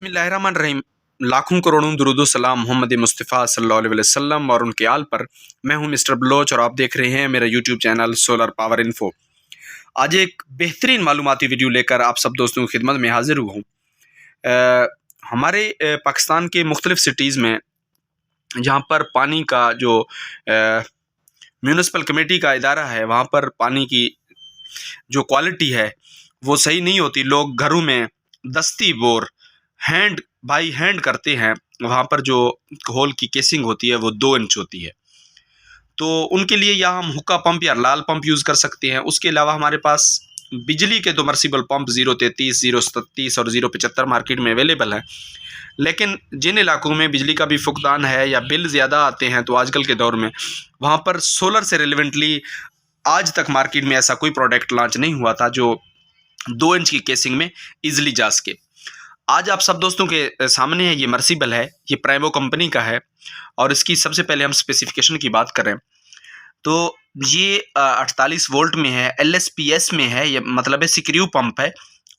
बिस्मिल्लाहिर्रहमानिर्रहीम। लाखों करोड़ों दुरूद सलाम मोहम्मद मुस्तफ़ा सल्लल्लाहु अलैहि वसल्लम और उनके आल पर। मैं हूं मिस्टर बलोच और आप देख रहे हैं मेरा YouTube channel solar power info. आज एक बेहतरीन मालूमाती वीडियो लेकर आप सब दोस्तों की खिदमत में हाजिर हुआ हूँ। हमारे पाकिस्तान के मुख्तलिफ सिटीज़ में जहाँ पर पानी का जो म्यूनिसिपल कमेटी का इदारा है, वहाँ पर पानी की जो क्वालिटी है वो सही नहीं होती। लोग घरों में दस्ती बोर हैंड बाई हैंड करते हैं। वहाँ पर जो होल की केसिंग होती है वो 2 इंच होती है, तो उनके लिए या हम हुक्का पंप या लाल पंप यूज़ कर सकते हैं। उसके अलावा हमारे पास बिजली के 2 मर्सिबल पंप 033, 037 और 075 मार्केट में अवेलेबल है। लेकिन जिन इलाकों में बिजली का भी फुकदान है या बिल ज़्यादा आते हैं, तो आजकल के दौर में वहाँ पर सोलर से रिलेवेंटली आज तक मार्केट में ऐसा कोई प्रोडक्ट लॉन्च नहीं हुआ था जो 2 इंच की केसिंग में ईजिली जा सके। आज आप सब दोस्तों के सामने ये मर्सिबल है, ये प्राइमो कंपनी का है। और इसकी सबसे पहले हम स्पेसिफिकेशन की बात करें तो ये 48 वोल्ट में है, LSPS में है, ये मतलब है सिक्रिव पंप है।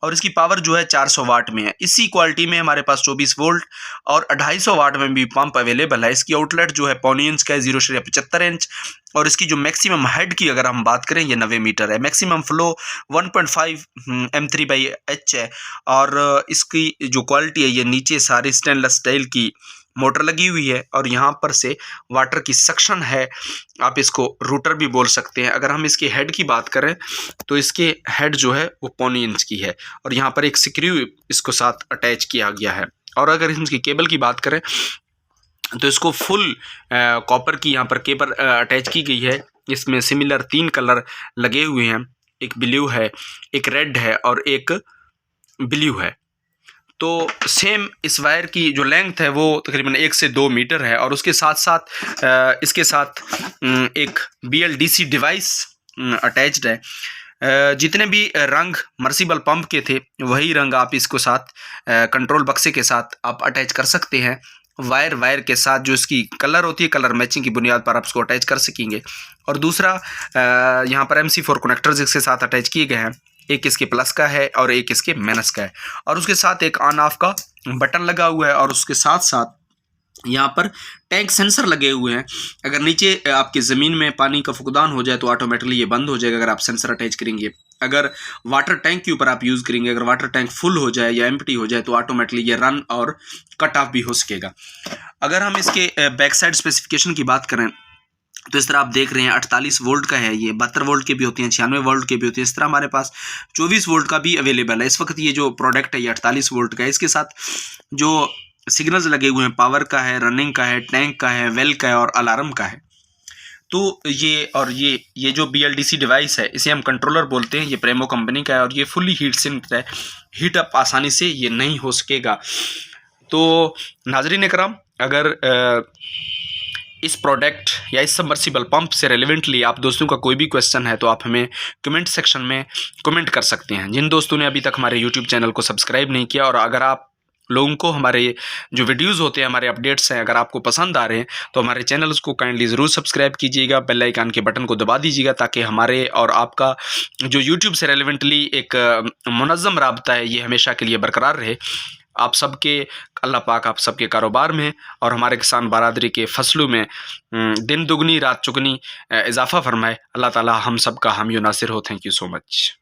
और इसकी पावर जो है 400 वाट में है। इसी क्वालिटी में हमारे पास 24 वोल्ट और 250 वाट में भी पंप अवेलेबल है। इसकी आउटलेट जो है 1.25 इंच का है, 0.75 इंच। और इसकी जो मैक्सिमम हेड की अगर हम बात करें, ये 90 मीटर है। मैक्सिमम फ्लो 1.5 M3/H है। और इसकी जो क्वालिटी है, ये नीचे सारी स्टेनलेस स्टील की मोटर लगी हुई है और यहाँ पर से वाटर की सक्शन है, आप इसको रूटर भी बोल सकते हैं। अगर हम इसके हेड की बात करें तो इसके हेड जो है वो 1.25 इंच की है और यहाँ पर एक स्क्रू इसको साथ अटैच किया गया है। और अगर इसकी केबल की बात करें तो इसको फुल कॉपर की यहाँ पर केबल अटैच की गई है। इसमें सिमिलर 3 कलर लगे हुए हैं, एक ब्लू है, एक रेड है और एक ब्लू है। तो सेम इस वायर की जो लेंथ है वो तकरीबन 1 से 2 मीटर है। और उसके साथ साथ इसके साथ एक BLDC डिवाइस अटैच्ड है। जितने भी रंग मर्सिबल पंप के थे वही रंग आप इसको साथ कंट्रोल बक्से के साथ आप अटैच कर सकते हैं। वायर के साथ जो इसकी कलर होती है, कलर मैचिंग की बुनियाद पर आप इसको अटैच कर सकेंगे। और दूसरा यहाँ पर MC4 कनेक्टर्स इसके साथ अटैच किए गए हैं। एक इसके प्लस का है और एक इसके माइनस का है। और उसके साथ एक ऑन ऑफ का बटन लगा हुआ है। और उसके साथ साथ यहाँ पर टैंक सेंसर लगे हुए हैं। अगर नीचे आपकी ज़मीन में पानी का फुकदान हो जाए तो ऑटोमेटिकली ये बंद हो जाएगा अगर आप सेंसर अटैच करेंगे। अगर वाटर टैंक के ऊपर आप यूज़ करेंगे, अगर वाटर टैंक फुल हो जाए या एम्प्टी हो जाए तो ऑटोमेटिकली ये रन और कट ऑफ भी हो सकेगा। अगर हम इसके बैक साइड स्पेसिफिकेशन की बात करें तो इस तरह आप देख रहे हैं 48 वोल्ट का है, ये 72 वोल्ट के भी होते हैं, 96 वोल्ट के भी होते हैं। इस तरह हमारे पास 24 वोल्ट का भी अवेलेबल है। इस वक्त ये जो प्रोडक्ट है ये 48 वोल्ट का है। इसके साथ जो सिग्नल्स लगे हुए हैं, पावर का है, रनिंग का है, टैंक का है, वेल का है और अलार्म का है। तो ये जो BLDC डिवाइस है इसे हम कंट्रोलर बोलते हैं। ये प्रेमो कंपनी का है और ये फुली हीट सिंक्ड है। हीट अप आसानी से ये नहीं हो सकेगा। तो नाज़रीन इकराम, अगर इस प्रोडक्ट या इस सबमर्सिबल पंप से रेलेवेंटली आप दोस्तों का कोई भी क्वेश्चन है तो आप हमें कमेंट सेक्शन में कमेंट कर सकते हैं। जिन दोस्तों ने अभी तक हमारे यूट्यूब चैनल को सब्सक्राइब नहीं किया, और अगर आप लोगों को हमारे जो वीडियोस होते हैं, हमारे अपडेट्स हैं, अगर आपको पसंद आ रहे हैं तो हमारे चैनल्स को काइंडली ज़रूर सब्सक्राइब कीजिएगा, बेल आइकन के बटन को दबा दीजिएगा, ताकि हमारे और आपका जो यूट्यूब से रेलेवेंटली एक मुनज़्ज़म राबता है ये हमेशा के लिए बरकरार रहे। आप सबके अल्लाह पाक आप सबके कारोबार में और हमारे किसान बरादरी के फसलों में दिन दुगनी रात चुगनी इजाफ़ा फरमाए। अल्लाह ताला हम सब का हामी नासिर हो। Thank you so much.